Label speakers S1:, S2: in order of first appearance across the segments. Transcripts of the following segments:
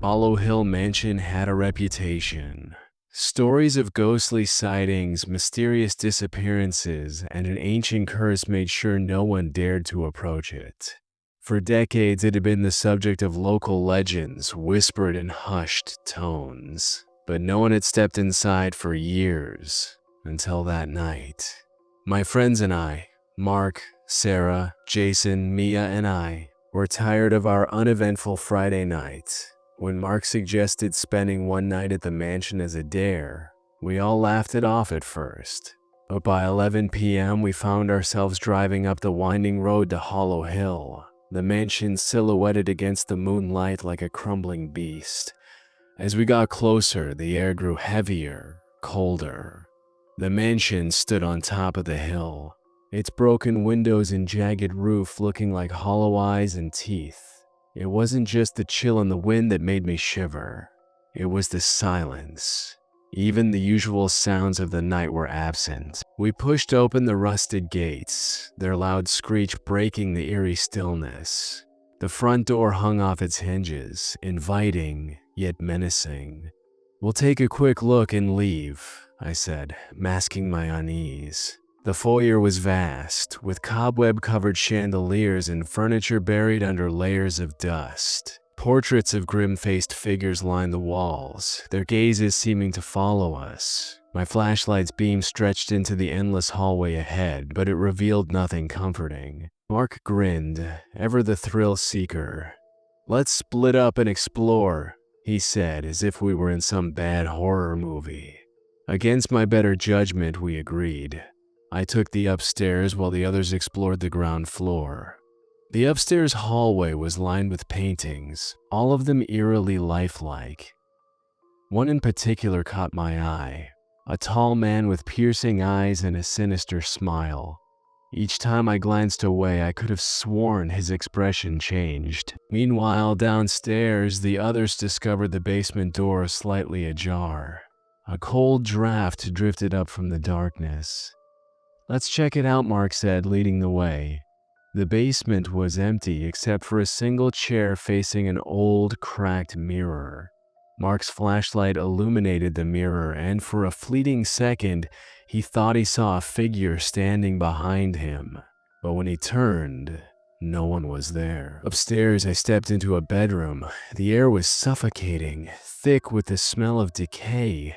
S1: Hollow Hill Mansion had a reputation. Stories of ghostly sightings, mysterious disappearances, and an ancient curse made sure no one dared to approach it. For decades, it had been the subject of local legends, whispered in hushed tones. But no one had stepped inside for years, until that night. My friends and I, Mark, Sarah, Jason, Mia, and I, were tired of our uneventful Friday night. When Mark suggested spending one night at the mansion as a dare, we all laughed it off at first. But by 11 p.m., we found ourselves driving up the winding road to Hollow Hill, the mansion silhouetted against the moonlight like a crumbling beast. As we got closer, the air grew heavier, colder. The mansion stood on top of the hill, its broken windows and jagged roof looking like hollow eyes and teeth. It wasn't just the chill in the wind that made me shiver. It was the silence. Even the usual sounds of the night were absent. We pushed open the rusted gates, their loud screech breaking the eerie stillness. The front door hung off its hinges, inviting yet menacing. "We'll take a quick look and leave," I said, masking my unease. The foyer was vast, with cobweb-covered chandeliers and furniture buried under layers of dust. Portraits of grim-faced figures lined the walls, their gazes seeming to follow us. My flashlight's beam stretched into the endless hallway ahead, but it revealed nothing comforting. Mark grinned, ever the thrill-seeker. "Let's split up and explore," he said, as if we were in some bad horror movie. Against my better judgment, we agreed. I took the upstairs while the others explored the ground floor. The upstairs hallway was lined with paintings, all of them eerily lifelike. One in particular caught my eye, a tall man with piercing eyes and a sinister smile. Each time I glanced away, I could have sworn his expression changed. Meanwhile, downstairs, the others discovered the basement door slightly ajar. A cold draft drifted up from the darkness. "Let's check it out," Mark said, leading the way. The basement was empty except for a single chair facing an old, cracked mirror. Mark's flashlight illuminated the mirror, and for a fleeting second, he thought he saw a figure standing behind him. But when he turned, no one was there. Upstairs, I stepped into a bedroom. The air was suffocating, thick with the smell of decay.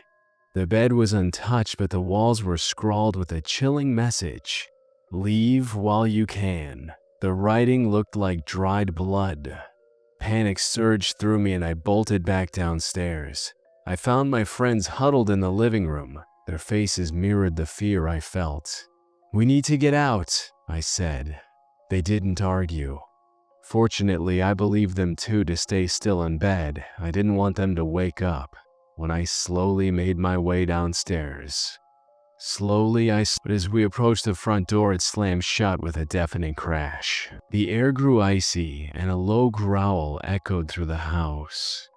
S1: The bed was untouched, but the walls were scrawled with a chilling message. "Leave while you can." The writing looked like dried blood. Panic surged through me and I bolted back downstairs. I found my friends huddled in the living room. Their faces mirrored the fear I felt. "We need to get out," I said. They didn't argue. Fortunately, I believed them too to stay still in bed. I didn't want them to wake up. When I slowly made my way downstairs. But as we approached the front door, it slammed shut with a deafening crash. The air grew icy, and a low growl echoed through the house.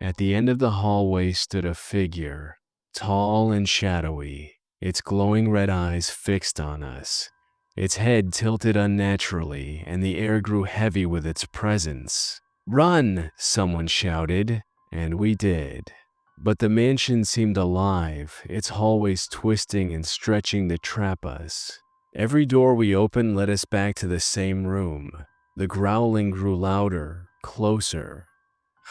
S1: At the end of the hallway stood a figure, tall and shadowy, its glowing red eyes fixed on us. Its head tilted unnaturally, and the air grew heavy with its presence. "Run!" someone shouted, and we did. But the mansion seemed alive, its hallways twisting and stretching to trap us. Every door we opened led us back to the same room. The growling grew louder, closer.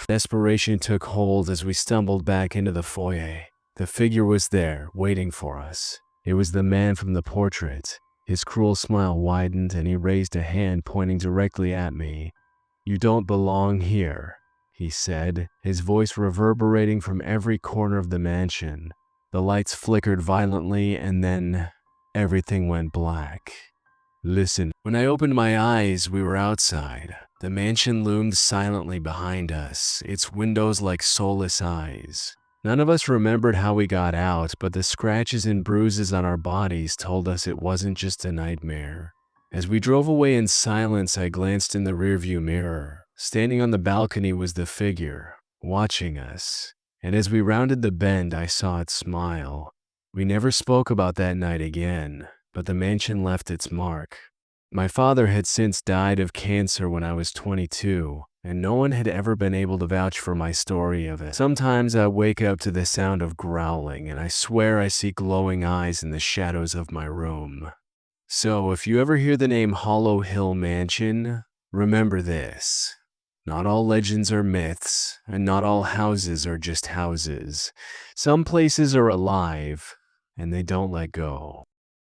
S1: Desperation took hold as we stumbled back into the foyer. The figure was there, waiting for us. It was the man from the portrait. His cruel smile widened and he raised a hand pointing directly at me. "You don't belong here," he said, his voice reverberating from every corner of the mansion. The lights flickered violently and then everything went black. "Listen." When I opened my eyes, we were outside. The mansion loomed silently behind us, its windows like soulless eyes. None of us remembered how we got out, but the scratches and bruises on our bodies told us it wasn't just a nightmare. As we drove away in silence, I glanced in the rearview mirror. Standing on the balcony was the figure, watching us. And as we rounded the bend, I saw it smile. We never spoke about that night again, but the mansion left its mark. My father had since died of cancer when I was 22, and no one had ever been able to vouch for my story of it. Sometimes I wake up to the sound of growling, and I swear I see glowing eyes in the shadows of my room. So if you ever hear the name Hollow Hill Mansion, remember this. Not all legends are myths, and not all houses are just houses. Some places are alive, and they don't let go.